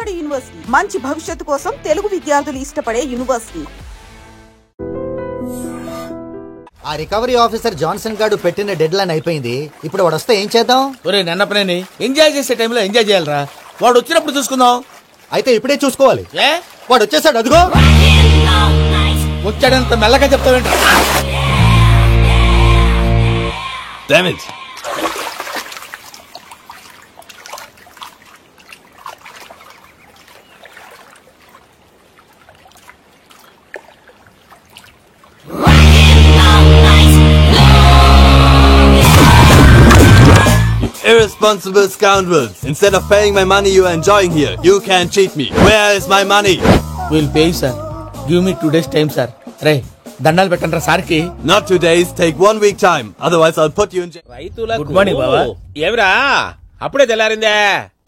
Tamil Nadu university మంచి భవిష్యత్తు కోసం తెలుగు విద్యార్థులు ఇష్టపడే యూనివర్సిటీ. ఆ రికవరీ ఆఫీసర్ జాన్సన్ గారు పెట్టిన డెడ్ లైన్ అయిపోయింది. ఇప్పుడు వాడు వస్తే ఏం చేద్దాం? ఒరే నన్నపనేని ఎంజాయ్ చేసే టైంలో ఎంజాయ్ చేయాలరా. వాడు వచ్చినప్పుడు చూసుకుందాం. అయితే ఇప్పుడే చూసుకోవాలి. ఏ వాడు వచ్చేసాడు, అదిగో. వచ్చాడంత మెల్లగా చెప్తావేంట? Damage. Irresponsible scoundrels. Instead of paying my money you are enjoying here, you can cheat me. Where is my money? We'll pay, sir. Give me 2 days time, sir. రే దండాలు పెట్టండి సార్కి. Not 2 days, take 1 week time. Otherwise I'll put you in jail. Good morning బావా. ఏమిరా అప్పుడే తెల్లారిందే?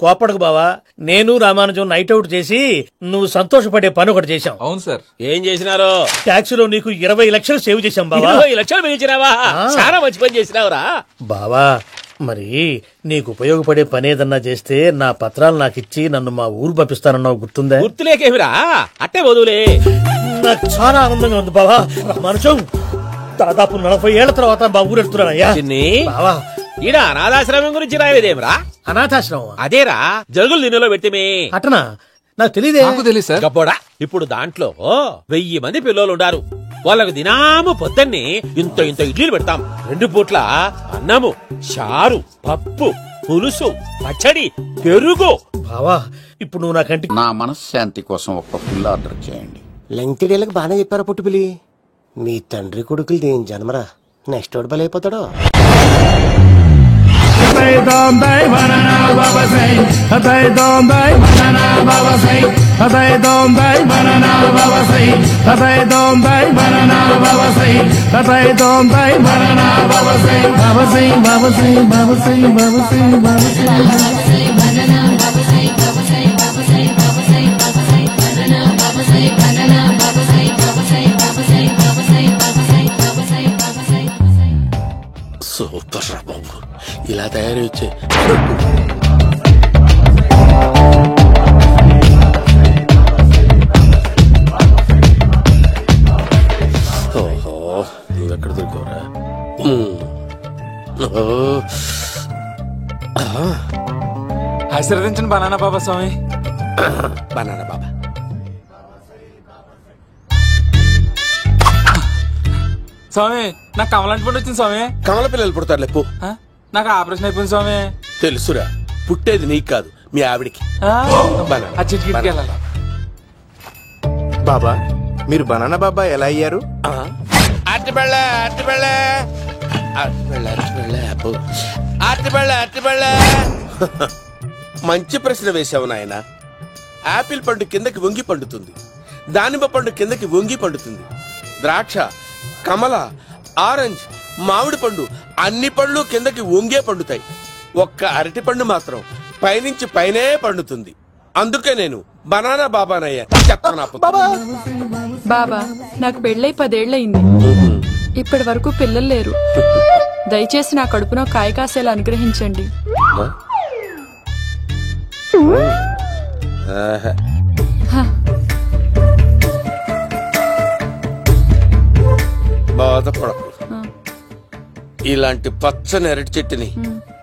కోపడకు బావా, నేను Ramanujam night out చేసి నువ్వు సంతోషపడే పని ఒకటి చేశాం. అవును సార్. ఏం చేసినారు? ట్యాక్సీలో నీకు 20 లక్షలు సేవ్ చేశాం బావా. 20 లక్షలు మిగిల్చినావా? చాలా మంచి పని చేసినావురా బావా. మరి నీకు ఉపయోగపడే పని ఏదన్నా చేస్తే నా పత్రాలు నాకు ఇచ్చి నన్ను మా ఊరు పంపిస్తానన్నావు, గుర్తుందా? గుర్తులేకేమిరా, అట్టే వదులే. నాకు చాలా ఆనందంగా ఉంది బావా. రామానుజం దాదాపు 40 ఏళ్ల తర్వాత మా ఊరు ఎడుతున్నానయ్యా. బావా ఈడ అనాథాశ్రమం గురించి రాయలేదేమిరా? అనాథాశ్రమం అదేరా, జరుగులు దీనిలో పెట్టిమే. అటనా? నాకు తెలియదే. నాకు తెలియదు సార్. గబ్బోడా, ఇప్పుడు దాంట్లో 1000 మంది పిల్లలు ఉండారు. వాళ్ళకు దినాము పొద్దున్నే ఇంత ఇడ్లీలు పెడతాం. 2 పూట్ల అన్నము, చారు, పప్పు, పులుసు, పచ్చడి, పెరుగు. బావా ఇప్పుడు నువ్వు నా కంటికి. నా మనశ్శాంతి కోసం ఒక ఫుల్ ఆర్డర్ చేయండి. లెంగ్తీడేళ్ళకి బాగానే చెప్పారా పుట్టుపిలి? మీ తండ్రి కొడుకులు దేని జన్మరా, నెక్స్ట్ వాడు బలైపోతాడో. సూపర్ రా బాబు, ఇలా తయారు వచ్చే. ఓహో, నువ్వెక్కడ దొరికావురా? ఆశీర్వదించండి బనానా బాబా స్వామి. బనానా బాబా. స్వామి నాకు కమలాంటి పండు వచ్చింది స్వామి. కమల పిల్లలు పుడతారు లేపు. నాకు ఆపరేషన్ అయిపోయింది స్వామి. తెలుసురా, పుట్టేది నీకు కాదు మీ ఆవిడికి. బాబా మీరు బనానా బాబా ఎలా అయ్యారు? మంచి ప్రశ్న వేశావు నాయన. ఆపిల్ పండు కిందకి వంగి పండుతుంది, దానిమ్మ పండు కిందకి వంగి పండుతుంది, ద్రాక్ష, కమల, ఆరెంజ్, మామిడి పండు అన్ని పండ్లు కిందకి వంగే పండుతాయి. ఒక్క అరటి పండు మాత్రం పైనుంచి పైనే పండుతుంది. అందుకే నేను బనానా బాబానయ్యా. బాబా నాకు పెళ్ళై 10 ఏళ్లయింది. ఇప్పటి వరకు పిల్లలు లేరు. దయచేసి నా కడుపునో కాయ కాసేలా అనుగ్రహించండి. బాధపడకు. ఇలాంటి పచ్చని అరటి చెట్టుని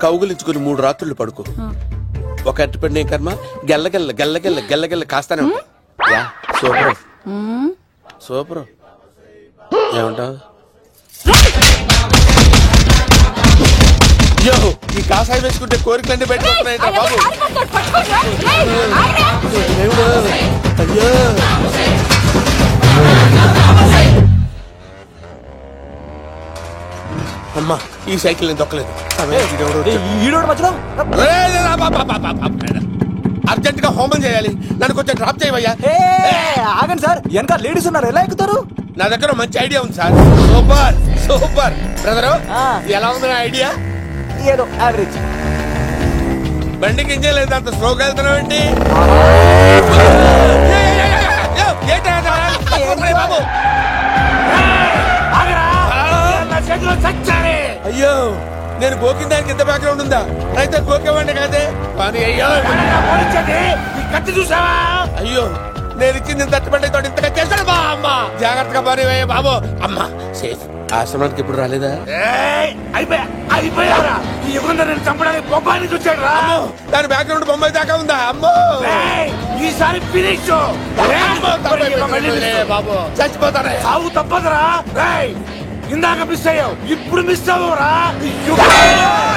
కౌగులించుకుని 3 రాత్రులు పడుకో. ఒక అరటి పండు ఏం కర్మ, గెల్లగెల్ల గెల్లగెల్ల గెల్లగెల్ల కాస్తానే ఉంటాయి. Super super. ఏమంటావు? ఈ కాసాయి వేసుకుంటే కోరికలన్నీ బయటకొస్తున్నాయంట బాబు. అయ్యో అమ్మా, ఈ సైకిల్ నేను దొక్కలేదు. అర్జెంట్ గా హోమం చేయాలి, నన్ను కొంచెం డ్రాప్ చేయవయ్యా. ఆగండి సార్, వెనక లేడీస్ ఉన్నారు, ఎలా ఎక్కుతారు? నా దగ్గర మంచి ఐడియా ఉంది సార్. Super super. బ్రదరు ఎలా ఉంది నా ఐడియా? ఏదో యావరేజ్. బండికి ఇంజన్ లేదు, అంత స్లోగా వెళ్తున్నావు ఏంటి? బాబు, 6 చేతిలో చచ్చారే. అయ్యో నేను గోకిన దానికి ఇంత బ్యాక్గ్రౌండ్ ఉందా? అయితే గోకేవాడిని కాదే. కానీ అయ్యో కత్తి చూసావా? అయ్యో నేను ఇచ్చింది తట్టుబడి తోటి ఇంతగా చేశాడు బా అమ్మ. జాగ్రత్తగా పని బాబు. అమ్మ సేఫ్. ఆశ్రమానికి ఇప్పుడు రాలేదా? అయిపోయారా? నేను చంపడానికి బొమ్మాయిని చూచాడు రా. దాని బ్యాక్గ్రౌండ్ బొమ్మాయి దాకా ఉందా? అమ్మో ఈసారి ఫినిష్. బాబు చచ్చిపోతారా? సాగు తప్పదురా. ఇందాక మిస్ అయ్యావు, ఇప్పుడు మిస్ అవ్వరా?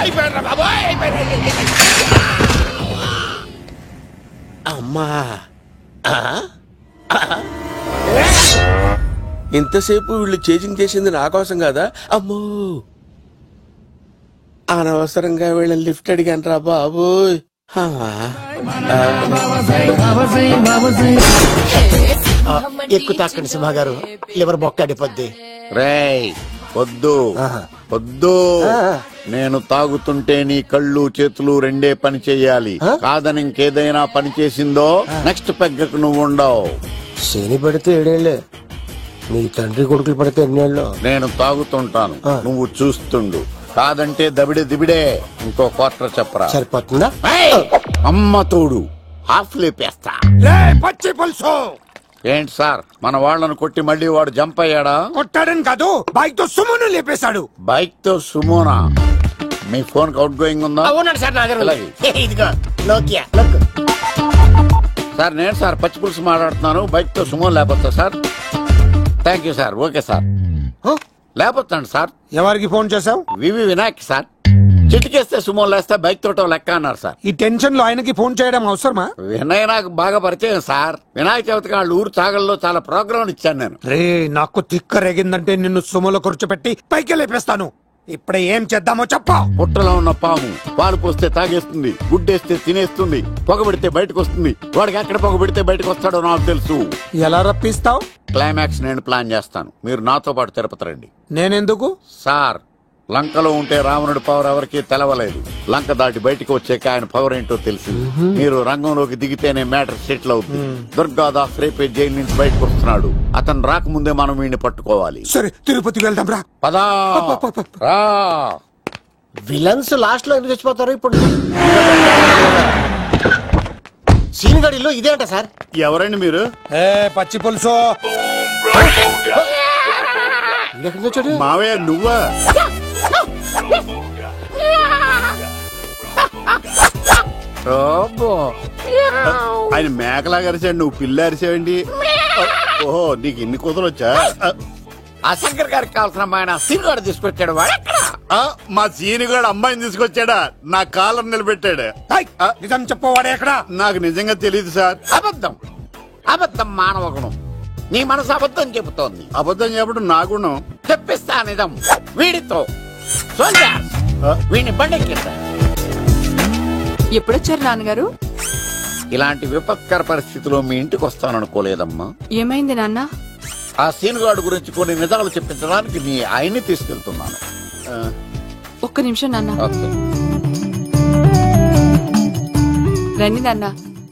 అయిపోయారా బాబు? అమ్మా ఇంతసేపు వీళ్ళు చేజింగ్ చేసింది నా కోసం కదా. అమ్మో అనవసరంగా వీళ్ళని లిఫ్ట్ అడిగాను రా బాబు. ఎక్కువ తాకండి సింహ గారు, లివర్ బొక్క అడిపోద్ది. రేయ్ వద్దు వద్దు, నేను తాగుతుంటే నీ కళ్ళు చేతులు రెండే పని చెయ్యాలి. కాదని ఇంకేదైనా పని చేసిందో నెక్స్ట్ పెగ్గకు నువ్వు ఉండవు. శని పడితే 7 ఏళ్లే, మీ తండ్రి కొడుకులు పడితే ఎన్నేళ్ళు? నేను తాగుతుంటాను, నువ్వు చూస్తుండు. కాదంటే దబిడే దిబిడే. ఇంకో క్వార్టర్ చెప్పరా? సరిపోతుందా? అమ్మ తోడు హాఫ్ లేపేస్తా. పచ్చి పులుసు. ఏంటి సార్, మన వాళ్ళను కొట్టి మళ్ళీ వాడు జంప్ అయ్యాడా? కొట్టాడని కాదు, బైక్ తో సుమోను లేపేశాడు. బైక్ తో సుమోనా? మీ ఫోన్ అవుట్ గోయింగ్ ఉందా? అవునండి సార్, నా దగ్గర ఉంది. ఇదిగో నోకియా. సార్ నేను సార్ పచ్చి పులుసు మాట్లాడుతున్నాను. బైక్ తో సుమో లేకపోతా sir? Thank you sir. Okay sir, లేకపోతాను సార్. ఎవరికి ఫోన్ చేశావు? వివి వినాయక్ సార్. చిటికేస్తే సుమో లేస్తే బైక్ తోటో లెక్క అన్నారు సార్. ఈ టెన్షన్ లో ఆయనకి ఫోన్ చేయడం అవసరమా? వినయ్ నాకు బాగా పరిచయం సార్. వినాయక చవితికి వాళ్ళ ఊరు చాగల్లో చాలా ప్రోగ్రాం ఇచ్చాను నేను. రే నాకు తిక్క రేగిందంటే నిన్ను సుమోలో కూర్చోపెట్టి పైకి లేపేస్తాను. ఇప్పుడే ఏం చేద్దామో చెప్పా. పుట్టలో ఉన్న పాము పాలు పోస్తే తాగేస్తుంది, గుడ్డేస్తే తినేస్తుంది, పొగబెడితే బయటకు వస్తుంది. వాడికి ఎక్కడ పొగబెడితే బయటకు వస్తాడో నాకు తెలుసు. ఎలా రప్పిస్తావు? క్లైమాక్స్ నేను ప్లాన్ చేస్తాను, మీరు నాతో పాటు తిరుపతి రండి. నేనెందుకు? సార్ లంకలో ఉంటే రావణుడి పవర్ ఎవరికి తెలవలేదు. లంక దాటి బయటకు వచ్చాక ఆయన పవర్ ఏంటో తెలిసింది. మీరు రంగంలోకి దిగితేనే మ్యాటర్ సెటిల్ అవుతుంది. దుర్గాదాస్ రేపే జైలు నుంచి బయటకు వస్తున్నాడు. అతను రాకముందే మనం వీడిని పట్టుకోవాలి. సరే తిరుపతికి వెళ్దాం రా. పదా రా. విలన్స్ లాస్ట్ లో ఎందుకు చచ్చిపోతారు? ఇప్పుడు సీనిగడిలో ఇదే అంట సార్. ఎవరండి మీరు? పచ్చి పులుసు. మావయ్య నువ్వా? ఆయన మేకలాగా అరిచాడు, నువ్వు పిల్ల అరిచావండి. ఓహో నీకు ఇన్ని కూతురు వచ్చా? ఆ శంకర్ గారికి కావాల్సిన అమ్మాయి సీనుగాడు తీసుకొచ్చాడు. మా సీనుగాడు అమ్మాయిని తీసుకొచ్చాడా? నా కాలర్ నిలబెట్టాడు. నిజం చెప్పవాడే ఎక్కడ? నాకు నిజంగా తెలియదు సార్. అబద్ధం అబద్ధం మానవ గుణం. నీ మనసు అబద్ధం చెబుతోంది. అబద్ధం చెప్పడం నా గుణం. తెప్పిస్తా నిజం వీడితో. వీడిని బండెక్కిస్తా. ఎప్పుడొచ్చారు నాన్నగారు? ఇలాంటి విపత్కర పరిస్థితిలో మీ ఇంటికి వస్తాననుకోలేదమ్మా. ఏమైంది నాన్న? ఆ సీనుగాడు గురించి కొన్ని నిజాలు చెప్పించడానికి నీ ఆయన్ని తీసుకెళ్తున్నాను. ఒక్క నిమిషం నాన్న. ఓకే. రండి నాన్న.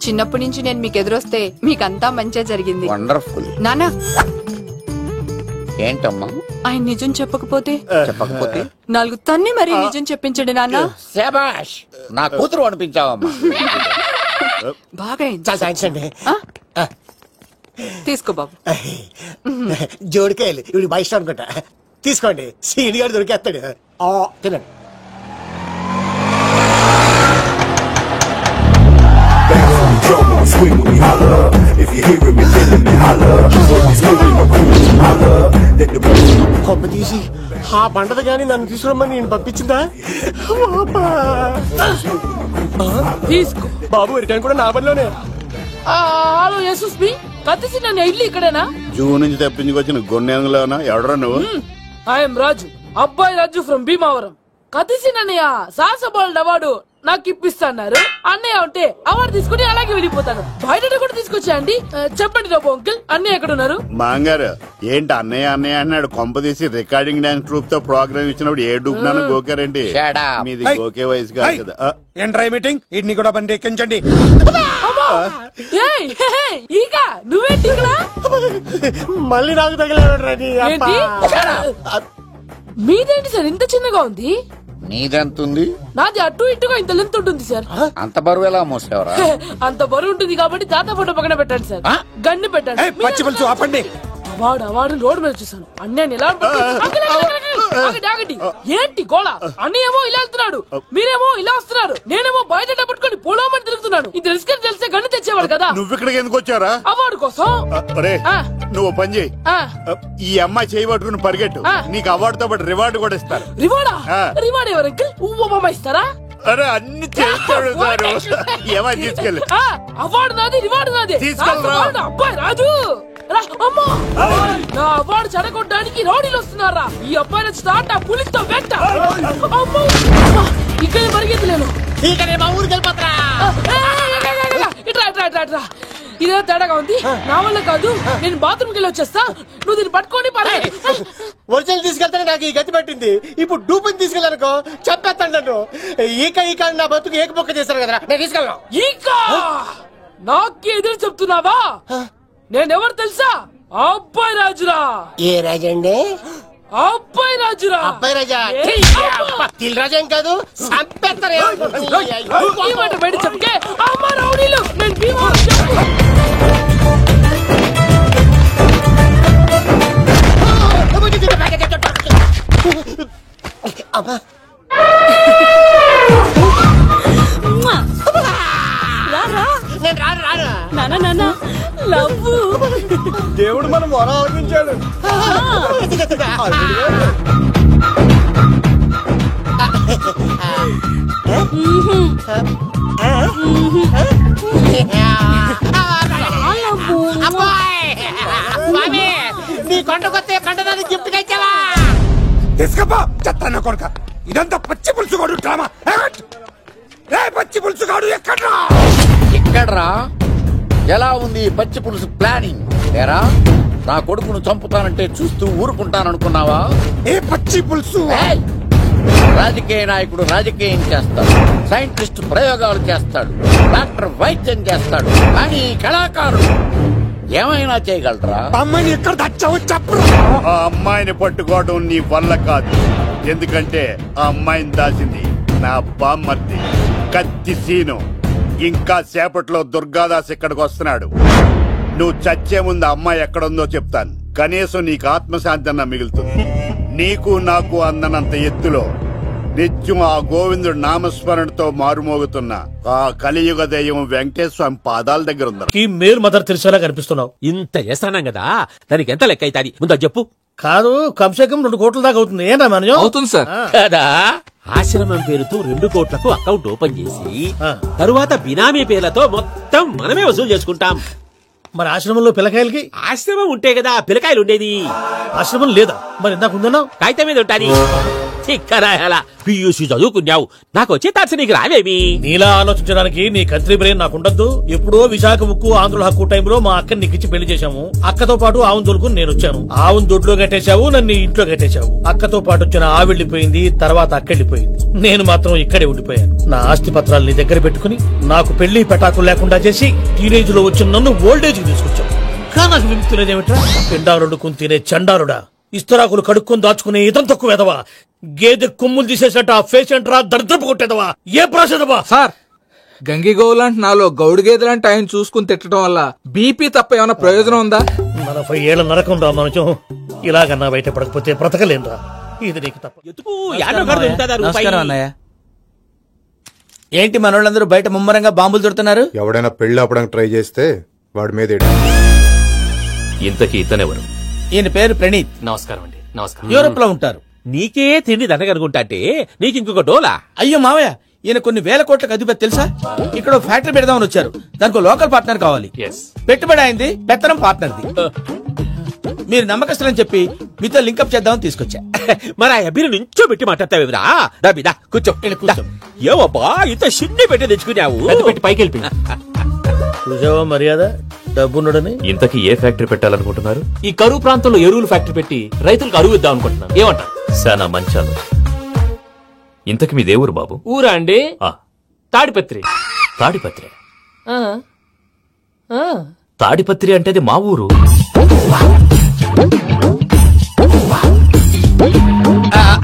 చిన్నప్పటి నుంచి నేను మీకు ఎదురొస్తే మీకంతా మంచిగా జరిగింది. వండర్ఫుల్. నాన్న ఏంటమ్మా? ఆయన నిజం చెప్పకపోతే? చెప్పకపోతే 4 తన్ని మరీ నిజం చెప్పించండి నాన్న. శభాష్, నా కూతురు అనిపించావమ్మా. బాగా తీసుకో బాబు. జోడికాయలు ఇవి బాగా ఇష్టం అనుకుంటా. తీసుకోండి, సీనియర్ దొరికేస్తాడు. తినండి. కొమ్మ తీసి ఆ పంటది గాని నన్ను తీసుకురమ్మని నేను పంపించిందా? తీసుకో బాబు, రిటర్న్ కూడా నా పనిలోనే. హలో యశస్వి, కత్తిసి నన్ను ఇల్లు ఇక్కడేనా? జూ నుంచి తప్పించుకొచ్చిన గొన్నెంగులోనా? ఎవడరా నువ్వు? ఐఎమ్ రాజు, అబ్బాయి రాజు ఫ్రమ్ భీమావరం. కత్తిసి నన్నయ్య సాహసబాలుడు అవార్డు నాకు ఇప్పిస్తాన్నారు. అన్నయ్య ఉంటే అవార్డు తీసుకుని అలాగే వెళ్ళిపోతాను. బయట కూడా తీసుకొచ్చాయండి. చెప్పండి రాబు అంకిల్, అన్నయ్య ఎక్కడ ఉన్నారు? మాంగారు ఏంటి అన్నయ్య అన్నయ్య అన్నాడు? కొంప తీసి రికార్డింగ్ డాన్స్ గ్రూప్ తో ప్రోగ్రామ్ ఇచ్చినప్పుడు ఏ డూబ్నాను గోకారండి? మీది గోకే వయసు కాదు కదా. ఏంట్రై మీటింగ్? ఇడ్ని కూడా బండి ఎక్కించండి. ఈక నువ్వేంటి ఇక్కడ? మళ్ళీ నాకు తగిలాడు. మీదేంటి సార్ ఇంత చిన్నగా ఉంది? నీదెంతుంది? నాది అటు ఇటుగా ఇంత లెంత్ ఉంటుంది సార్. అంత బరువు ఎలా మోసేవరా? అంత బరువు ఉంటుంది కాబట్టి తాత ఫోటో పక్కన పెట్టండి సార్. గన్ను పెట్టండి. పచ్చి పులుసు ఆపండి. వాడు రోడ్డు మీద చూసాను. అన్నయ్య ఎలా ఆగండి. ఏంటి గోళ? అన్నయ్య ఏమో ఇలా వెళ్తున్నాడు, మీరేమో ఇలా వస్తున్నారు, నేనేమో బయట పట్టుకొని పొలమని తిరుగుతున్నాను. ఇది రిస్క్ తెలిస్తే గన్ను తెచ్చేవాడు కదా. నువ్వు ఇక్కడికి ఎందుకు వచ్చారా? అవార్డు కోసం. నువ్వు పని చేయి, ఈ అమ్మాయి చేయబట్టుకుని పరిగెట్టు, నీకు అవార్డుతో పాటు రివార్డు కూడా ఇస్తారు. రివార్డా? రివార్డు ఎవరు అంకుల్? ఉవ్వమ్మ ఇస్తారా? అరే అన్ని చేస్తాడు సారు. ఏమని తీసుకెళ్ళి అవార్డు నాది, రివార్డు నాది. తీసుకెళ్ళి అబ్బాయి రాజు నా అవార్డు చెడగొట్టడానికి రౌడీలు వస్తున్నారా? ఈ అబ్బాయి స్టార్ట్ ఆ పులితో వెంట ఇక్కడ పరిగెత్తలేను. ఇదే తేడాగా ఉంది. నా వల్ల కాదు, నేను బాత్రూమ్కి వెళ్ళి వచ్చేస్తా. నువ్వు దీన్ని పట్టుకొని ఒరిజినల్ తీసుకెళ్తానే నాకు ఈ గతి పట్టింది. ఇప్పుడు డూపుని తీసుకెళ్ళానుకో చెప్పేస్తాను నన్ను. ఈక నా బతుకు ఏకపొక్క చేశారు కదా, నేను తీసుకెళ్ళను. నాకే ఎదురు చెప్తున్నావా? నేనెవరు తెలుసా? అబ్బాయి రాజురా. ఏ రాజండి? అబ్బాయి రాజురా. అబ్బాయి రాజా తిల్ రాజా ఏం కాదు, చంపేస్తారు. ఈ మాట బయట చెప్తే అమ్మ రౌడీలు నేను భీమా దేవుడు మనం వరం ఆలోచించాడు. నీ కొండకొస్తే కంటదాన్ని గిఫ్ట్ ఇచ్చావా? తీసుకపో చెత్త కొడుక. ఇదంతా పచ్చి పులుసుగాడు డ్రామా. పచ్చి పులుసుగాడు ఎక్కడ్రా? ఎలా ఉంది పచ్చి పులుసు ప్లానింగ్? ఏరా, నా కొడుకును చంపుతానంటే చూస్తూ ఊరుకుంటాననుకున్నావా? ఏ పచ్చి పులుసు? రాజకీయ నాయకుడు రాజకీయం చేస్తాడు, సైంటిస్ట్ ప్రయోగాలు చేస్తాడు, డాక్టర్ వైద్యం చేస్తాడు, కానీ కళాకారుడు ఏమైనా చేయగలరా? అమ్మాయిని ఎక్కడ దాచావో చెప్పు. ఆ అమ్మాయిని పట్టుకోవడం నీ వల్ల కాదు. ఎందుకంటే ఆ అమ్మాయిని దాచింది నా బామ్మర్ది కత్తి సీను. ఇంకా సేపట్లో దుర్గాదాస్ ఇక్కడికి వస్తున్నాడు. నువ్వు చచ్చే ముందు అమ్మాయి ఎక్కడుందో చెప్తాను. కనీసం నీకు ఆత్మశాంతి అన్న మిగులుతుంది. నీకు నాకు అందనంత ఎత్తులో నిత్యం ఆ గోవిందుడు నామస్మరణతో మారుమోగుతున్న ఆ కలియుగ దైవం వెంకటేశ్వర స్వామి పాదాల దగ్గర ఉంది. మేలు మదర్ తెరిసేలా కనిపిస్తున్నావు. ఇంత చేస్తానం కదా, దానికి ఎంత లెక్క అవుతుంది ముందు చెప్పు. కాదు, కంసేకం 2 కోట్ల దాకా అవుతుంది. ఏనా మనం? అవుతుంది సార్. కదా, ఆశ్రమం పేరుతో 2 కోట్లకు అకౌంట్ ఓపెన్ చేసి తరువాత బినామీ పేర్లతో మొత్తం మనమే వసూలు చేసుకుంటాం. మరి ఆశ్రమంలో పిల్లకాయలకి? ఆశ్రమం ఉంటే కదా పిల్లకాయలు ఉండేది. ఆశ్రమం లేదా? మరి ఇందాక ఉందన్నావు. కాగితం మీద ఉంటాది. చిక్కరాయాల పియూసీ చదువుకున్నావు, నాకు వచ్చే తాట్స్ నీకు రావేమి? నీలా ఆలోచించడానికి నీ కంట్రీ బ్రెయిన్ నాకుండద్దు. ఎప్పుడో విశాఖ ఉక్కు ఆంధ్రుల హక్కు టైంలో మా అక్కని నీకిచ్చి పెళ్లి చేశాము. అక్కతో పాటు ఆవును దొడుకుని నేను వచ్చాను. ఆవును దొడ్లో కట్టేశావు, నన్ను ఇంట్లో కట్టేశావు. అక్కతో పాటు వచ్చిన ఆవిళ్ళిపోయింది, తర్వాత అక్కెళ్ళిపోయింది. నేను మాత్రం ఇక్కడే ఉండిపోయాను. నా ఆస్తి పత్రాలు నీ దగ్గర పెట్టుకుని నాకు పెళ్లి పెటాకులు లేకుండా చేసి టీనేజ్ లో వచ్చిన నన్ను ఓల్డేజ్ కి తీసుకొచ్చావు. కానీ నాకు విముక్తి లేదేమిట్రా? పిండారుడుకుని తినే చండారుడా, ఇస్తరాకులు కడుక్కొని దాచుకునే ఇతం తక్కువ ఎదవా, గేదె కొమ్ములు తీసేసట ఆ పేషెంట్ రా దరిద్రపు కొట్టేదవా, ఏ ప్రాసెదవా? సార్, గంగి గోవులాంటి నాలో గౌడు గేదెలాంటి ఆయన చూసుకుని తిట్టడం వల్ల బీపీ తప్ప ఏమైనా ప్రయోజనం ఉందా? 40 ఏళ్ల నరకం రా మనచం. ఇలాగన్నా బయట పడకపోతే బ్రతకలేనురా. ఇది నీకు తప్ప. నమస్కారం అన్నయ్య. ఏంటి మనోళ్ళందరూ బయట ముమ్మరంగా బాంబులు దొరుకుతున్నారు? ఎవడైనా పెళ్లి ఆపడానికి ట్రై చేస్తే వాడి మీద ఇంతకీ ఇతనెవరు? ఈయన పేరు ప్రణీత్. నమస్కారం అండి. నమస్కారం. యూరోప్ లో ఉంటారు. నీకే తిండి దండగనుకుంటా అంటే నీకు ఇంకొక డోలా? అయ్యో మావయ్య, ఈయన కొన్ని వేల కోట్లకు అధిపతి తెలుసా? ఇక్కడ ఫ్యాక్టరీ పెడదామని వచ్చారు. దానికి లోకల్ పార్ట్నర్ కావాలి. పెట్టుబడి అయింది, పెత్తనం పార్ట్నర్ది. మీరు నమ్మకస్తులని చెప్పి మీతో లింకప్ చేద్దామని తీసుకొచ్చా. మరి ఆ అబ్బిని నుంచో పెట్టి మాట్లాడతావేమిరా? దాబిదా కూర్చో. ఏవబ్బా ఇంత సిడ్ని పెట్టి తెచ్చుకున్నావు? పెట్టి పైకి వెళ్ళి చూసావా మర్యాద డబ్బున్నడని. ఇంతకీ ఏ ఫ్యాక్టరీ పెట్టాలనుకుంటున్నారు? ఈ కరువు ప్రాంతంలో ఎరువులు ఫ్యాక్టరీ పెట్టి రైతులకు అరువు ఇద్దాం అనుకుంటున్నాను. ఏమంటారు? సానా మంచాలు. ఇంతకి మీ దేవురు బాబు? ఊరా అండి, తాడిపత్రి. తాడిపత్రి? తాడిపత్రి అంటే అది మా ఊరు.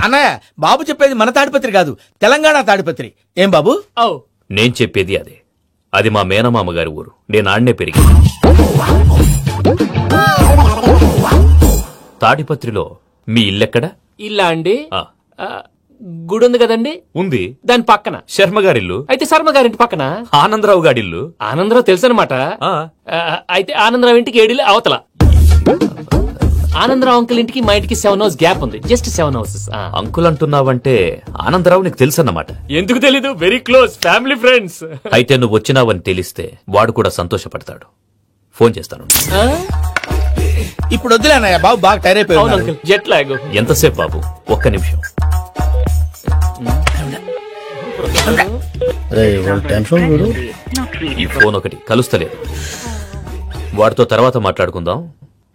అన్నయ్య బాబు చెప్పేది మన తాడిపత్రి కాదు, తెలంగాణ తాడిపత్రి. ఏం బాబు? నేను చెప్పేది అదే. అది మా మేనమామ గారి ఊరు. నేను ఆడనే పెరిగి. తాడిపత్రిలో మీ ఇల్లెక్కడ? ఇల్లా అండి? గుడి ఉంది కదండి. ఉంది. దాని పక్కన శర్మ గారిల్లు. అయితే శర్మ గారింటి పక్కన ఆనందరావు గారిల్లు. ఆనందరావు తెలుసు అనమాట. అయితే ఆనందరావు ఇంటికి 7 ఇల్లు అవతల. ఆనందరావు అంకుల్ ఇంటికి మా ఇంటికి 7 హౌస్ గ్యాప్ ఉంది. Just 7 houses. అంకుల్ అంటున్నావంటే ఆనందరావు నీకు తెలుసు అన్నమాట. ఎందుకు తెలీదు? Very close family friends. అయితే నువ్వు వచ్చినావని తెలిస్తే వాడు కూడా సంతోషపడతాడు. ఫోన్ చేస్తాను. ఇప్పుడు వద్దులే అన్నయ్య, బాబు బాగా టైర్ అయిపోయాడు. Jet lag. ఎంతసేపు బాబు? ఒక్క నిమిషం. ఈ ఫోన్ ఒకటి కలుస్తలేదు. వాడితో తర్వాత మాట్లాడుకుందాం.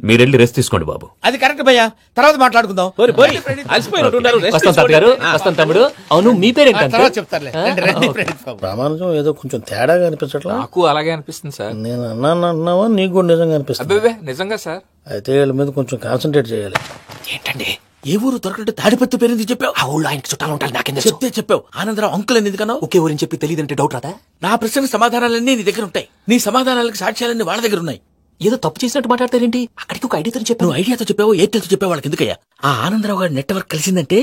మీరెళ్ళి రెస్ట్ తీసుకోండి బాబు. అది కరెక్ట్ భయ్యా, తర్వాత మాట్లాడుకుందాం. తమ్ముడు. అవును మీ పేరేంటంటే? రామానుజం ఏదో కొంచెం తేడాగా అనిపించట్లా? నాకు అలాగే అనిపిస్తుంది సార్. నేను అన్నావా నీకు కూడా నిజంగా అనిపిస్తుంది? నిజంగా సార్. అయితే వీళ్ళ మీద కొంచెం కాన్సన్ట్రేట్ చేయాలి. ఏంటండి ఏ ఊరు దొరకట్టు తాడిపత్రి పేరు ఎందుకు చెప్పావు? ఆ ఊళ్ళో ఆయనకి చుట్టాలు ఉంటాయి. నాకెందుకు చెప్తే చెప్పావు? ఆనందరావు అంకుల్ అని ఎందుకన్నా? ఒకే ఊరిని చెప్పి తెలియదంటే డౌట్ రాదా? నా ప్రశ్నకు సమాధానాలన్నీ నీ దగ్గర ఉంటాయి. నీ సమాధానాలకు సాక్ష్యాలన్నీ వాళ్ళ దగ్గర ఉన్నాయి. ఏదో తప్పు చేసినట్టు మాట్లాడతారేంటి? అక్కడికి ఒక ఐడియాతో చెప్పావు. నువ్వు ఐడియాతో చెప్పావు, ఎయిర్టెల్తో చెప్పావు. వాళ్ళకి ఎందుకయ్యా? ఆ ఆనందరావు గారి నెట్వర్క్ కలిసిందంటే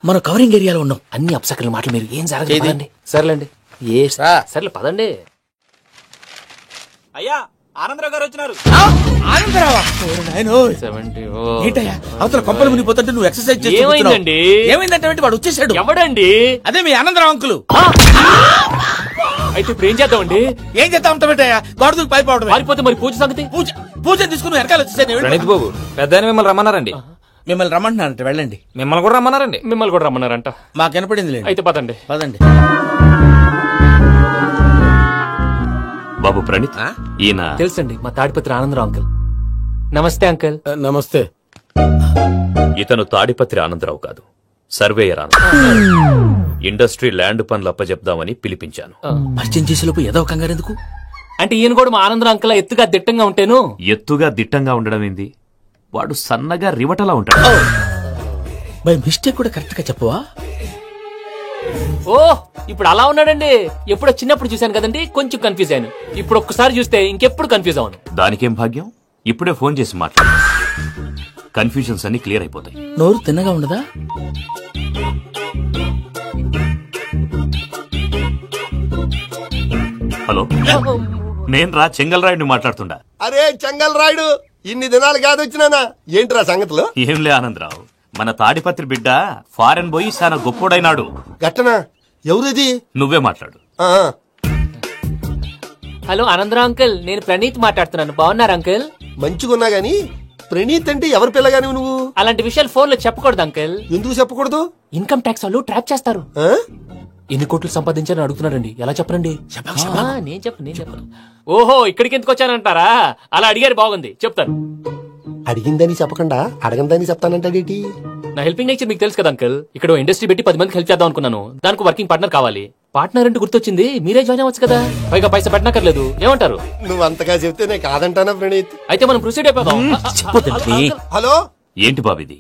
మనం కవరింగ్ ఏరియాలో ఉన్నాం. అన్ని అప్సకల మాటలు మీరు ఏం జరగదండి. సర్లేండి. సర్లే పదండి. అయ్యా ఆనందరావు గారు వచ్చినారు. ఏంటయ్యా అవతల కొంపలు మునిగిపోతుంటే నువ్వు ఎక్సర్సైజ్ చేసి ఏమైందండి? ఏమైందంటే వాడు వచ్చేసాడు. ఎవడండి? అదే మీ ఆనందరావు అంకులు. అయితే ఇప్పుడు ఏం చేద్దామండి? ఏం చేద్దాం ఉంటావేటయ్యా? గొడవకు పైపోవడం. పారిపోతే మరి పూజ సంగతి? పూజ తీసుకుని వెనకాల వచ్చేసాను. ప్రణీత్ బాబు పెద్ద మిమ్మల్ని రమ్మన్నారండి. మిమ్మల్ని రమ్మంటున్నారంట, వెళ్ళండి. మిమ్మల్ని కూడా రమ్మన్నారండి. మిమ్మల్ని కూడా రమ్మన్నారంట. మాకు వినపడింది. అయితే పదండి. పదండి బాబు ప్రణీత్, ఈయన తెలుసండి మా తాడిపత్రి ఆనందరావు అంకుల్. నమస్తే అంకుల్. నమస్తే. ఇతను తాడిపత్రి ఆనందరావు కాదు, సర్వేయర్ ఆనందరావు. ఇండస్ట్రీ ల్యాండ్ పనులు అప్పచెప్దామని పిలిపించాను. పరిచయం చేసేలోపు ఏదో కంగారు ఎందుకు? అంటే ఈయన కూడా మా ఆనందరావు అంకుల్ ఎత్తుగా దిట్టంగా ఉంటాను. ఎత్తుగా దిట్టంగా ఉండడం ఏంది? వాడు సన్నగా రివటలా ఉంటాడు. బై మిస్టేక్ కూడా కరెక్ట్ గా చెప్పవా? ఓ ఇప్పుడు అలా ఉన్నాడండి. ఎప్పుడో చిన్నప్పుడు చూశాను కదండి, కొంచెం కన్ఫ్యూజ్ అయ్యాను. ఇప్పుడు ఒక్కసారి చూస్తే ఇంకెప్పుడు కన్ఫ్యూజ్ అవను. దానికేం భాగ్యం, ఇప్పుడే ఫోన్ చేసి మాట్లాడు. కన్ఫ్యూజన్స్ అన్ని క్లియర్ అయిపోతాయి. నోరు తిన్నగా ఉండదా? హలో, నేను రా చెంగల్ రాయుడిని మాట్లాడుతుండా. అరే చెంగల్ రాయుడు, ఇన్ని దినాలు కాదు వచ్చినానా? ఏంట్రా సంగతులు? ఏంలే ఆనందరావు, మన తాడిపత్రి బిడ్డ ఫారెన్ పోయి చాలా గొప్పోడైనాడు. గట్టనా? ఎవరిది? నువ్వే మాట్లాడు. హలో ఆనందరావు అంకుల్, నేను ప్రణీత్ మాట్లాడుతున్నాను. బాగున్నారు అంకుల్? మంచిగున్నా గాని ప్రణీత్ అంటే ఎవరి పిల్లగాని నువ్వు? అలాంటి విషయాలు ఫోన్ లో చెప్పకూడదు అంకుల్. ఎందుకు చెప్పకూడదు? ఇన్కమ్ ట్యాక్స్ వాళ్ళు ట్రాప్ చేస్తారు. ఎన్ని కోట్లు సంపాదించాలని అడుగుతున్నారండి. ఎలా చెప్పరండి? నేను చెప్పను. ఓహో, ఇక్కడికి ఎందుకు వచ్చానంటారా? అలా అడిగారు, బాగుంది, చెప్తాను. అడిగిందని చెప్పకుండా అడగందని చెప్తానంటాడేటి? నా హెల్పింగ్ నేచర్ మీకు తెలుసు కదా అంకుల్. ఇక్కడ ఇండస్ట్రీ పెట్టి 10 మందికి హెల్ప్ చేద్దాం అనుకున్నాను. దానికి వర్కింగ్ పార్ట్నర్ కావాలి. పార్ట్నర్ అంటే గుర్తొచ్చింది, మీరే జాయిన్ అవ్వచ్చు కదా. పైగా పైసా పెట్టనక్కర్లేదు. ఏమంటారు? నువ్వు అంతగా చెప్తేనే కాదంటానా ప్రణీత్? అయితే మనం ప్రొసీడ్ అయిపోదాం. హలో, ఏంటి బాబిది?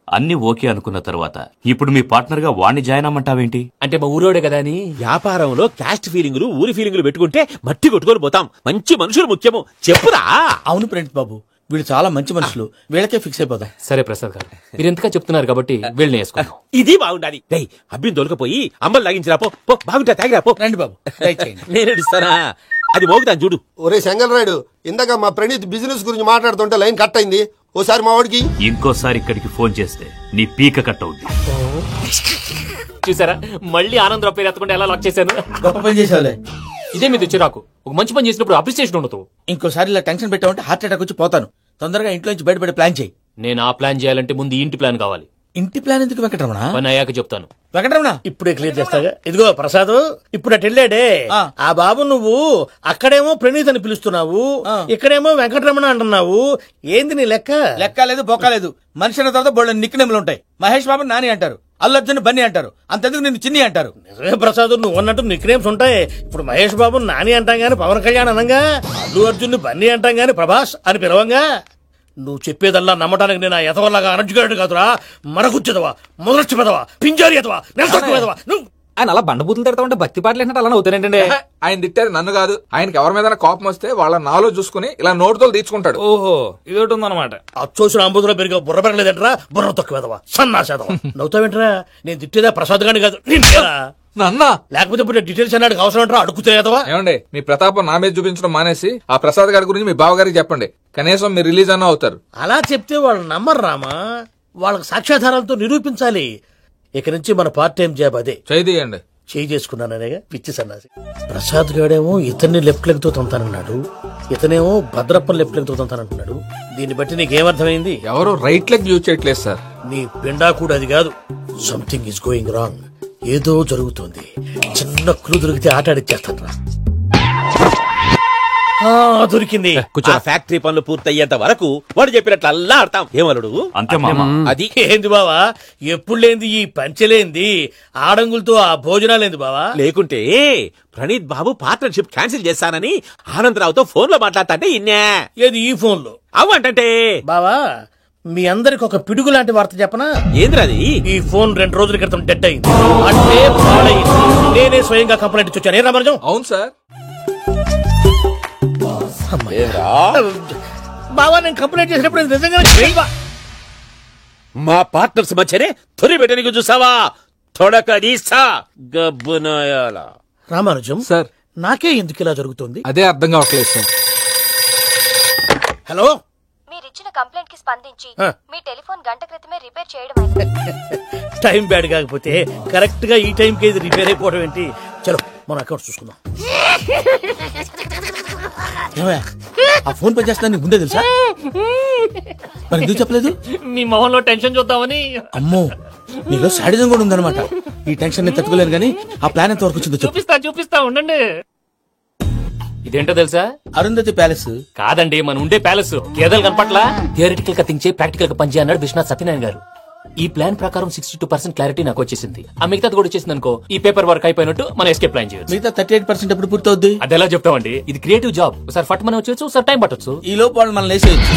అన్ని ఓకే అనుకున్న తర్వాత ఇప్పుడు మీ పార్ట్నర్ గా వాణ్ణి జాయిన్ అమ్మంటావేంటి? అంటే మా ఊరోడే కదా అని. వ్యాపారంలో క్యాస్ట్ ఫీలింగులు, ఊరి ఫీలింగులు పెట్టుకుంటే మట్టి కొట్టుకొని పోతాం. మంచి మనుషులు ముఖ్యము. చెప్పురా. అవును ప్రణీత్ బాబు, వీళ్ళు చాలా మంచి మనుషులు. వీళ్ళకే ఫిక్స్ అయిపోతాం. సరే ప్రసాద్ గారు, మీరు ఎంతగా చెప్తున్నారు కాబట్టి వీళ్ళని వేసుకుందాం. ఇది బాగుండాలి. డై అబ్బిని దొలకపోయి అమ్మలు లాగించిరా. పో బాగుంటా, తాగిరా పో. రండి బాబు, నేను ఇస్తానా? అది మోగుతాను చూడు. ఒరే చెంగల్ రాయుడు, ఇందాక మా ప్రణీత్ బిజినెస్ గురించి మాట్లాడుతుంటే లైన్ కట్ అయింది. ఓసారి మా వాడికి ఇంకోసారి ఇక్కడికి ఫోన్ చేస్తే నీ పీక కట్ అవుద్ది. చూసారా, మళ్ళీ ఆనందరావు పేరు ఎత్తకుండా ఎలా లాక్ చేశాను. గొప్ప పని చేసావులే. ఇదే మీద చిరాకు. ఒక మంచి పని చేసినప్పుడు అప్రిసియేషన్ ఉండదు. ఇంకోసారి ఇలా టెన్షన్ పెట్టామంటే హార్ట్ అటాక్ వచ్చి పోతాను. తొందరగా ఇంట్లో నుంచి బయటపడే ప్లాన్ చేయి. నేను ఆ ప్లాన్ చేయాలంటే ముందు ఇంటి ప్లాన్ కావాలి. ఇంటి ప్లాన్ ఎందుకు వెంకటరమణ? పని అయ్యాక చెప్తాను. వెంకటరమణ ఇప్పుడే క్లియర్ చేస్తాగా. ఇదిగో ప్రసాద్, ఇప్పుడు అటు వెళ్ళాడే ఆ బాబు, నువ్వు అక్కడేమో ప్రణీత్ అని పిలుస్తున్నావు, ఇక్కడేమో వెంకటరమణ అంటున్నావు. ఏంది నీ లెక్క? లెక్క లేదు, బొక్క లేదు. మనిషి అన్న తర్వాత బోళ్ళ నిక్నెములు ఉంటాయి. మహేష్ బాబు నాని అంటారు, అల్లు అర్జున్ బన్నీ అంటారు, అంతెందుకు నిన్ను చిన్ని అంటారు. నిజమే ప్రసాద్, నువ్వు అన్నట్టు నిక్నేమ్స్ ఉంటాయి. ఇప్పుడు మహేష్ బాబు నాని అంటాం గాని పవన్ కళ్యాణ్ అనంగా, అల్లు అర్జున్ బన్నీ అంటాం గాని ప్రభాస్ అని పిలవంగా. నువ్వు చెప్పేదల్లా నమ్మటానికి నేను ఎదవల్లాగా అనర్జుగాడు కాదురా. మరగుచ్చదవా, మొదలచ్చి పెదవా, పింజారి ఎదవా, నెలసొక్కుదవా. నువ్వు ఆయన అలా బండబూతులు తిడతా ఉంటే భక్తి పాటలు ఏంటంటే అలా అవుతానంటే. ఆయన తిట్టేది నన్ను కాదు, ఆయనకి ఎవరి మీద కోపం వస్తే వాళ్ళ నాలో చూసుకుని ఇలా నోటుతో తీర్చుకుంటాడు. ఓహో, ఇదొకటి ఉందన్నమాట. అచ్చోసిన అంబుధులో పెరిగే బుర్ర పెరగలేదంటరా, బుర్ర తొక్కువేదవా, సన్నాసేదవా. నవ్వుతావేంటరా? నేను తిట్టేదా ప్రసాద్ గాని కాదు, నన్న. లేకపోతే ఇప్పుడు డీటెయిల్స్ అన్నాడు అవసరం అంటారా? అడుగుతాయేదవా? ఏమండి, మీ ప్రతాపం నా మీద చూపించడం మానేసి ఆ ప్రసాద్ గారి గురించి మీ బావగారికి చెప్పండి. కనీసం మీరు రిలీజ్ అన్న అవుతారు. అలా చెప్తే వాళ్ళు నమ్మరు రామా. వాళ్ళకి సాక్ష్యాధారాలతో నిరూపించాలి. ఇక నుంచి మన పార్ట్ టైం జాబ్ అదే. చేయండి. చేయి చేసుకున్నాననేగా పిచ్చి సన్నాసి. ప్రసాద్ గాడేమో ఇతన్ని లెఫ్ట్ లెగ్ తో తొంతానన్నాడు, ఇతనేమో భద్రప్పని లెఫ్ట్ లెగ్ తో తొంతానంటున్నాడు. దీన్ని బట్టి నీకేమర్థమైంది? ఎవరో రైట్ లెగ్ యూజ్ చేయట్లేదు సార్. నీ పిండా కూడా అది కాదు. Something is going wrong. ఏదో జరుగుతుంది. చిన్న క్లూ దొరికితే ఆట ఆడిచ్చేస్తాను రా. దొరికింది. ఫ్యాక్టరీ పనులు పూర్తయ్యేంత వరకు వాడు చెప్పినట్లు అల్లా ఆడతాం. ఏమలుడు? అంతే మామ. అది ఏంది బావా, ఎప్పుడు లేంది ఈ పంచలేంది, ఆడంగులతో ఆ భోజనాలేంది బావా? లేకుంటే ప్రణీత్ బాబు పార్ట్నర్షిప్ క్యాన్సిల్ చేస్తానని ఆనందరావుతో ఫోన్ లో మాట్లాడతాంటే ఇన్నే. ఏది ఈ ఫోన్ లో? అవ్వంటే బావా, మీ అందరికి ఒక పిడుగు లాంటి వార్త చెప్పనా? ఏంద్రది? ఈ ఫోన్ 2 రోజుల క్రితం డెడ్ అయింది. అంటే పాడైంది. నేనే స్వయంగా కంప్లైంట్ ఇచ్చి వచ్చాను. ఏ రామరాజం? అవును సార్. బావా, నేను కంప్లైంట్ చేసినప్పుడు నిజంగా మా పార్ట్నర్స్ మధ్యనే తొలి పెట్టడానికి చూసావా? తొడకడీసా గబ్బునాయాల. రామానుజం సార్, నాకే ఎందుకు ఇలా జరుగుతుంది? అదే అర్థం కావట్లేదు సార్. హలో, మీరిచ్చిన కంప్లైంట్ కి స్పందించి మీ టెలిఫోన్ గంట క్రితమే రిపేర్ చేయడం. టైం బ్యాడ్ కాకపోతే కరెక్ట్ గా ఈ టైం కి ఇది రిపేర్ అయిపోవడం ఏంటి? చలో మన అకౌంట్ చూసుకుందాం. ఆ ఫోన్ పని చేస్తున్నా నీకు ముందే తెలుసా? మరి ఎందుకు చెప్పలేదు? మీ మొహంలో టెన్షన్ చూద్దామని. అమ్మో, నీలో సాడిజం కూడా ఉందన్నమాట. ఈ టెన్షన్ నేను తట్టుకోలేను కానీ ఆ ప్లాన్ ఎంత వరకు వచ్చిందో చూపిస్తా ఉండండి. ఇదేంటో తెలుసా? అరుంధతి ప్యాలెస్ కాదండి, మన ఉండే ప్యాలెస్. గేదెలు కనపట్లా? థియరిటికల్ గా థింక్ చేయి, ప్రాక్టికల్ గా పనిచేయ అన్నాడు విశ్వనాథ్ సత్యనారాయణ గారు. ఈ ప్లాన్ ప్రకారం 62% క్లారిటీ నాకు వచ్చేసింది. ఆ మిగతాది కూడా వచ్చేసింది అనుకో, ఈ పేపర్ వర్క్ అయిపోయినట్టు మనం ఎస్కేప్ ప్లాన్ చేయొచ్చు. మిగతా 38% ఎప్పుడు పూర్తవుద్ది? అది ఎలా చెప్తామండి? ఇది క్రియేటివ్ జాబ్. ఒకసారి ఫట్ మనం వచ్చేయచ్చు, ఒకసారి టైం పట్టొచ్చు. ఈ లోపు వాళ్ళు మనం లేసేయచ్చు.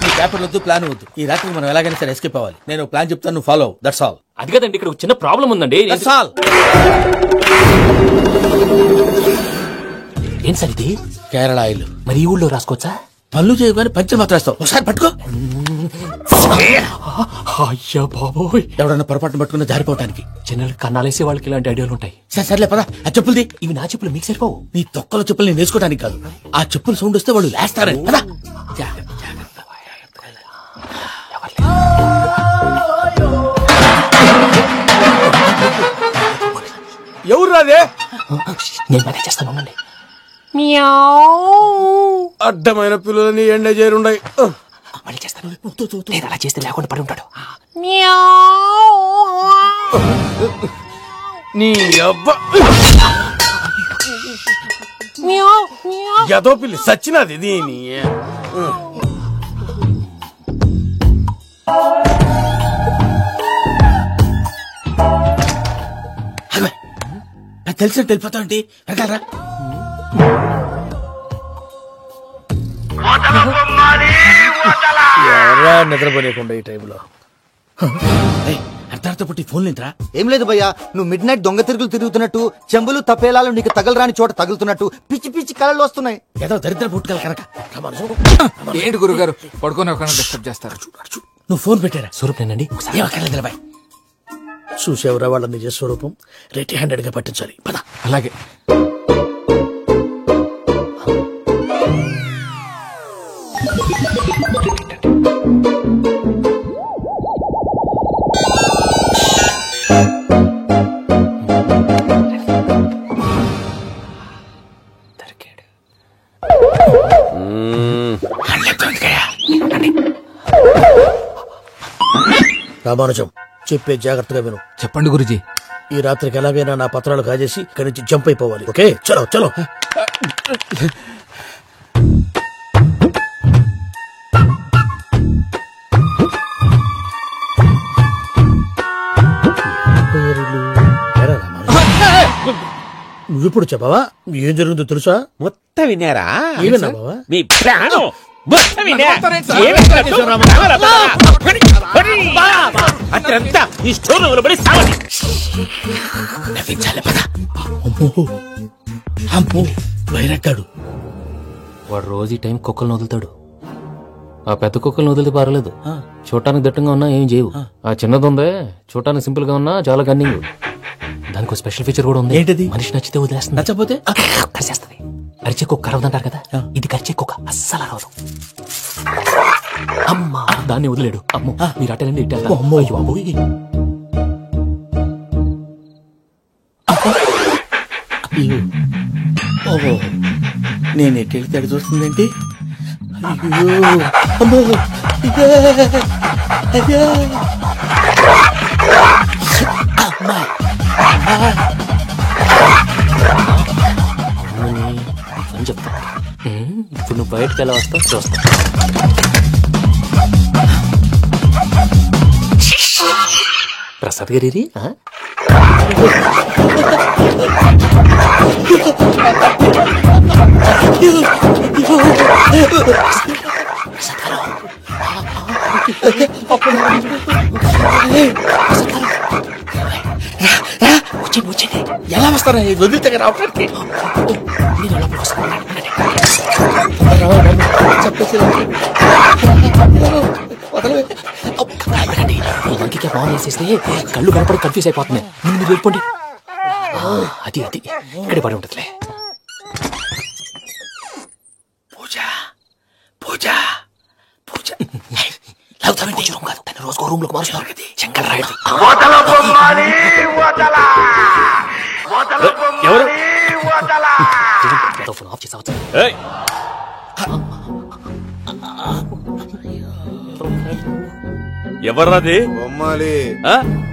ఈ పేపర్ వద్దు, ప్లాన్ వద్దు. ఈ రాత్రి మనం ఎలాగైనా సరే ఎస్కేప్ అవ్వాలి. నేను ప్లాన్ చెప్తాను, నువ్వు ఫాలో. That's all. అది కదండి, ఇక్కడ చిన్న ప్రాబ్లం ఉందండి. That's all. ఏం సార్ ఇది? కేరళ ఆయిల్. మరి ఈ ఊళ్ళో రాసుకోవచ్చా? పనులు చేయగానే పంచర్ మాత్రం వేస్తావు. ఒకసారి పట్టుకో. అయ్యా బాబోయ్, ఎవడన్నా పొరపాటున పట్టుకున్న జారిపోవటానికి. జనరల్ కన్నాలేసే వాళ్ళకి ఇలాంటి ఐడియాలు ఉంటాయి. సర్లే పదా, ఆ చెప్పులది. ఇవి నా చెప్పులు, మీకు సరిపోవు. నీ తొక్కల చెప్పులు నేను వేసుకోవడానికి కాదు, ఆ చెప్పులు సౌండ్ వస్తే వాళ్ళు లేస్తారని. పదా. ఎవరు రాదే? నేను మేనేజ్ చేస్తాను, ఉండండి. అడ్డమైన పిల్లలని ఎండ చేరుండయి. మళ్ళీ చేస్తాను. నేను అలా చేస్తే లేకుండా పడి ఉంటాడు. నీ అబ్బా ఎదో పిల్లి సచ్చినది దీని. తెలిసినట్టు వెళ్ళిపోతావు ఏంటి? వెనకాలరా. ఎవరా నిద్రపోలేకుండా ఈ టైంలో? అర్ధార్థ పుట్టి ఫోన్ లేంట్రా? ఏం లేదు భయ్యా, నువ్వు మిడ్ నైట్ దొంగ తిరుగులు తిరుగుతున్నట్టు, చెంబులు తపేలాలు నీకు తగలరాని చోట తగులుతున్నట్టు పిచ్చి పిచ్చి కళలు వస్తున్నాయి. ఏదో దరిద్ర పుట్టుకల కనుక. ఏంటి గురుగారు పడుకొని ఒక డిస్టర్బ్ చేస్తారు? నువ్వు ఫోన్ పెట్టారా? స్వరూపేనండి. చూసేవరా వాళ్ళ నిజ స్వరూపం. రెడీ హ్యాండెడ్ గా పట్టించాలి. పద. అలాగే. రామానుజం, చెప్పే జాగ్రత్తగా విను. చెప్పండి గురుజీ. ఈ రాత్రికి ఎలాగైనా నా పత్రాలు కాజేసి ఇక్కడి నుంచి జంప్ అయిపోవాలి. ఓకే, చలో చలో. నువ్విప్పుడు చెప్పవా? ఏం జరుగుతుందో తెలుసా? మొత్తం విన్నారా? ఏమన్నా బావా? మీ ప్రాణం అత్రంతా ఈ స్టోర్ రూమ్ లో పడి సావండి. నవ్వించాలి పద. అమ్మో వైరక్కాడు. వాడు రోజు ఈ టైం కుక్కలను వదులుతాడు. ఆ పెద్ద కుక్కలను వదిలితే పర్లేదు, చూడటానికి దట్టంగా ఉన్నా ఏం చేయవు. ఆ చిన్నది ఉందే చూడటానికి సింపుల్ గా ఉన్నా చాలా కన్నింగ్. దానికి స్పెషల్ ఫీచర్ కూడా ఉంది. ఏంటది? మనిషి నచ్చితే వదిలేస్తుంది, నచ్చపోతే కరిచేస్తుంది. అరిచే కుక్క అరవదంటారు కదా, ఇది కరిచే కుక్క అస్సలు అరవదు. అమ్మా దాన్ని వదిలేడు. అమ్మో మీరు అటెండి ఇట్టే. అమ్మో ఓహో నేను ఎట్టెళ్తే అడి చూస్తుందేంటి? అయ్యో అమ్మో అయ్యో అమ్మా అని చెప్తా. ఇప్పుడు నువ్వు బయటకు ఎలా వస్తావు చూస్తా. ప్రసాద్ గారి ఎలా వస్తారా వదిలితే రావడానికి? ఇంటికి ఫోన్ వేసేస్తే కళ్ళు కనపడి కన్ఫ్యూజ్ అయిపోతున్నాయి. మీరు వెళ్ళిపోండి. అది అది ఇక్కడే పడి ఉంటుందిలే. పూజ పూజ పూజ రూమ్ కాదు, తన రోజుకో రూమ్ లోకి మారుస్తున్నారు కదా. శంకర్ రాయుడు ఎవరు? ఫోన్ ఆఫ్ చేసావచ్చు. ఎవర్రాది? బొమ్మాలి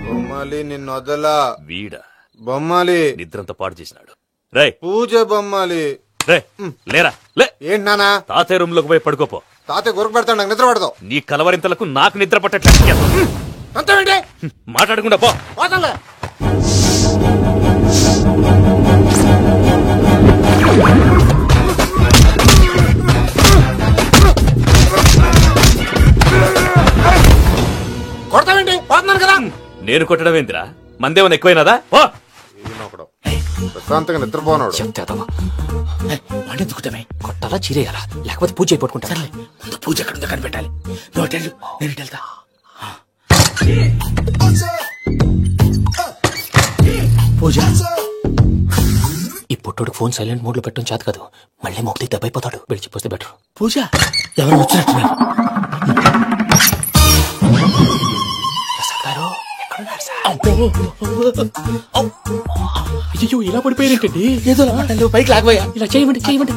బొమ్మాలి నిన్ను వదలా. వీడా బొమ్మాలి నిద్రంతా పాడు చేసినాడు. రే పూజ బొమ్మాలి. రే లేరా లే. ఏంటి నానా? తాతయ్య రూమ్ లోకి పోయి పడుకోపో. తాతయ్య గురకు పెడతాడు, నాకు నిద్ర పడతావు. నీ కలవరింతలకు నాకు నిద్ర పట్టట్లేదు. మాట్లాడకుండా పో. కొడతావేంటి? పోతున్నాను కదా. నేను కొట్టడం ఏందిరా? మందేమన్నా ఎక్కువైనదా? పో. ప్రశాంతంగా నిద్రపోనాడు. వాడెందుకుంటామే? కొట్టాలా చీరేయాలా లేకపోతే పూజ అయిపోట్టుకుంటా. సర్లే ముందు పూజ ఎక్కడ ఉందో కనిపెట్టాలి. నువ్వు నేను ఇటు వెళ్తా. పూజ ఈ పుట్టోడు ఫోన్ సైలెంట్ మోడ్ లో పెట్టడం చేత కాదు, మళ్ళీ మొక్కటి దెబ్బైపోతాడు. వెళ్ళి చెప్పొస్తే బెటర్. పూజ ఎవరు వచ్చినట్టున్నారు? అయ్యో ఇలా పడిపోయారేంటండి? ఏదో పైకి లాగబోయా. ఇలా చేయమండి చేయమండి.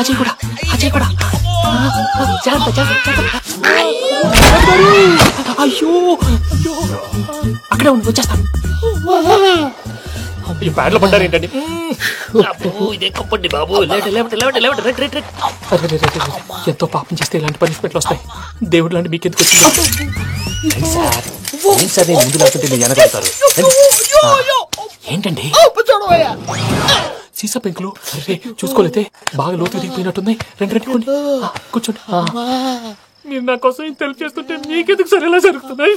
అజయ్ కూడా అజయ్ కూడా. అయ్యో అయ్యో అక్కడే ఉంది, వచ్చేస్తాను. ఈ బ్యాడ్లో పడ్డారు ఏంటండి? ఇదే కప్పండి బాబు. ఎంతో పాపం చేస్తే ఇలాంటి పనిష్మెంట్లు వస్తాయి. దేవుడు లాంటి మీకెందుకు వచ్చింది? ముందు లేకుంటే మీరు వెనకడతారు. ఏంటండి సీసా పెంకులు చూసుకోలేతే బాగా లోతు దిగిపోయినట్టున్నాయి. రెండు కూర్చోండి. మీరు నా కోసం ఇంత హెల్ప్ చేస్తుంటే మీకెందుకు సరే ఎలా జరుగుతున్నాయి?